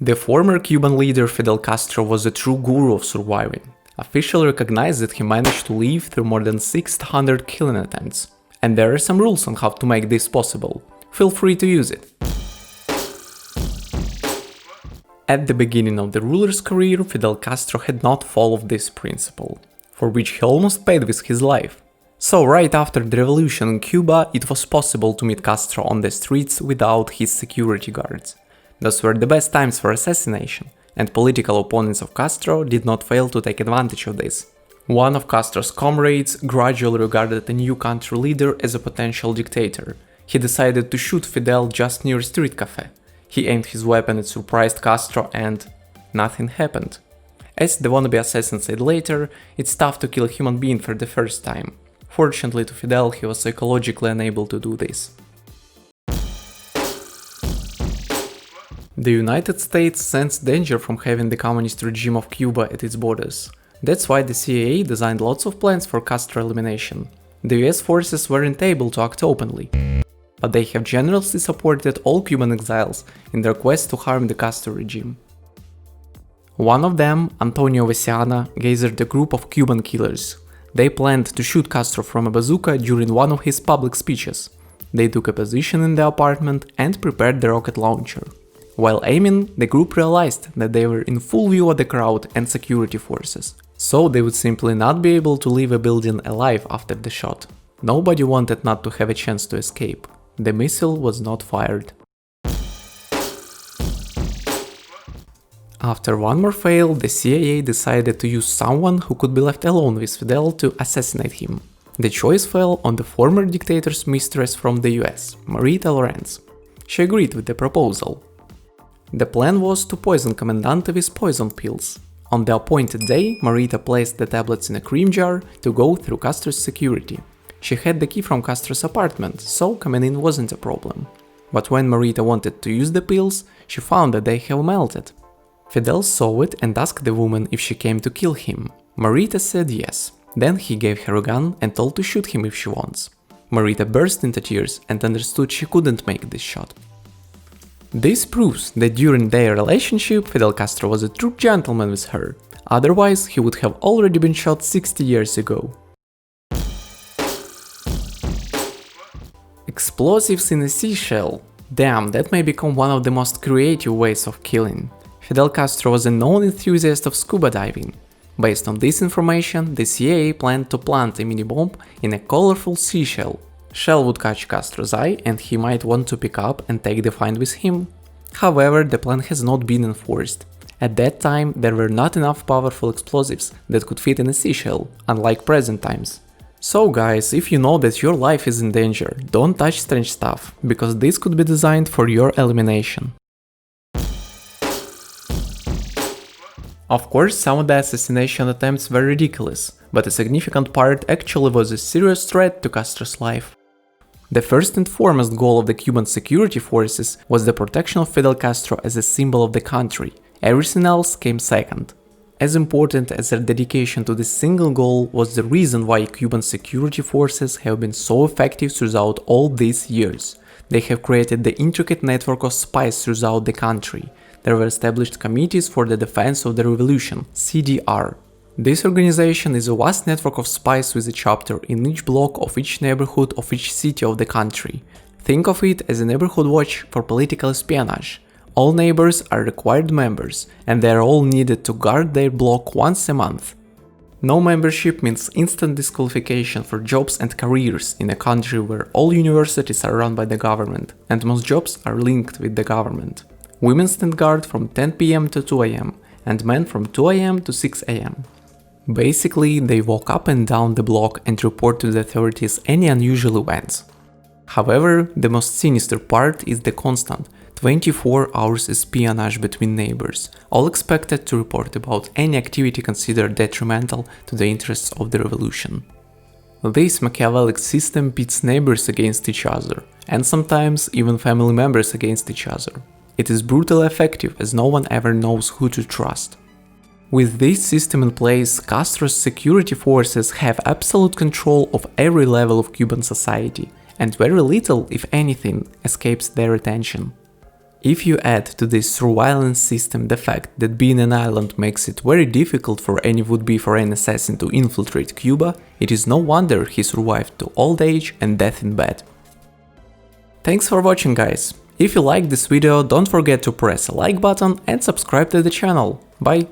The former Cuban leader Fidel Castro was a true guru of surviving. Officials recognize that he managed to live through more than 600 killing attempts. And there are some rules on how to make this possible. Feel free to use it. At the beginning of the ruler's career, Fidel Castro had not followed this principle, for which he almost paid with his life. So right after the revolution in Cuba, it was possible to meet Castro on the streets without his security guards. Those were the best times for assassination, and political opponents of Castro did not fail to take advantage of this. One of Castro's comrades gradually regarded a new country leader as a potential dictator. He decided to shoot Fidel just near a street cafe. He aimed his weapon at surprised Castro and nothing happened. As the wannabe assassin said later, it's tough to kill a human being for the first time. Fortunately to Fidel, he was psychologically unable to do this. The United States sensed danger from having the communist regime of Cuba at its borders. That's why the CIA designed lots of plans for Castro elimination. The US forces weren't able to act openly, but they have generously supported all Cuban exiles in their quest to harm the Castro regime. One of them, Antonio Veciana, gathered a group of Cuban killers. They planned to shoot Castro from a bazooka during one of his public speeches. They took a position in the apartment and prepared the rocket launcher. While aiming, the group realized that they were in full view of the crowd and security forces, so they would simply not be able to leave a building alive after the shot. Nobody wanted not to have a chance to escape. The missile was not fired. After one more fail, the CIA decided to use someone who could be left alone with Fidel to assassinate him. The choice fell on the former dictator's mistress from the US, Marita Lorenz. She agreed with the proposal. The plan was to poison Comandante with poison pills. On the appointed day, Marita placed the tablets in a cream jar to go through Castro's security. She had the key from Castro's apartment, so coming in wasn't a problem. But when Marita wanted to use the pills, she found that they have melted. Fidel saw it and asked the woman if she came to kill him. Marita said yes. Then he gave her a gun and told to shoot him if she wants. Marita burst into tears and understood she couldn't make this shot. This proves that during their relationship, Fidel Castro was a true gentleman with her. Otherwise, he would have already been shot 60 years ago. Explosives in a seashell. Damn, that may become one of the most creative ways of killing. Fidel Castro was a known enthusiast of scuba diving. Based on this information, the CIA planned to plant a mini bomb in a colorful seashell. Shell would catch Castro's eye and he might want to pick up and take the find with him. However, the plan has not been enforced. At that time, there were not enough powerful explosives that could fit in a seashell, unlike present times. So guys, if you know that your life is in danger, don't touch strange stuff, because this could be designed for your elimination. Of course, some of the assassination attempts were ridiculous, but a significant part actually was a serious threat to Castro's life. The first and foremost goal of the Cuban security forces was the protection of Fidel Castro as a symbol of the country. Everything else came second. As important as their dedication to this single goal was the reason why Cuban security forces have been so effective throughout all these years. They have created the intricate network of spies throughout the country. There were established committees for the defense of the revolution, CDR. This organization is a vast network of spies with a chapter in each block of each neighborhood of each city of the country. Think of it as a neighborhood watch for political espionage. All neighbors are required members, and they are all needed to guard their block once a month. No membership means instant disqualification for jobs and careers in a country where all universities are run by the government, and most jobs are linked with the government. Women stand guard from 10 PM to 2 AM, and men from 2 AM to 6 AM. Basically, they walk up and down the block and report to the authorities any unusual events. However, the most sinister part is the constant 24 hours espionage between neighbors, all expected to report about any activity considered detrimental to the interests of the revolution. This Machiavellic system pits neighbors against each other, and sometimes even family members against each other. It is brutally effective as no one ever knows who to trust. With this system in place, Castro's security forces have absolute control of every level of Cuban society, and very little, if anything, escapes their attention. If you add to this surveillance system the fact that being an island makes it very difficult for any would-be foreign assassin to infiltrate Cuba, it is no wonder he survived to old age and death in bed. Thanks for watching, guys. If you liked this video, don't forget to press a like button and subscribe to the channel. Bye!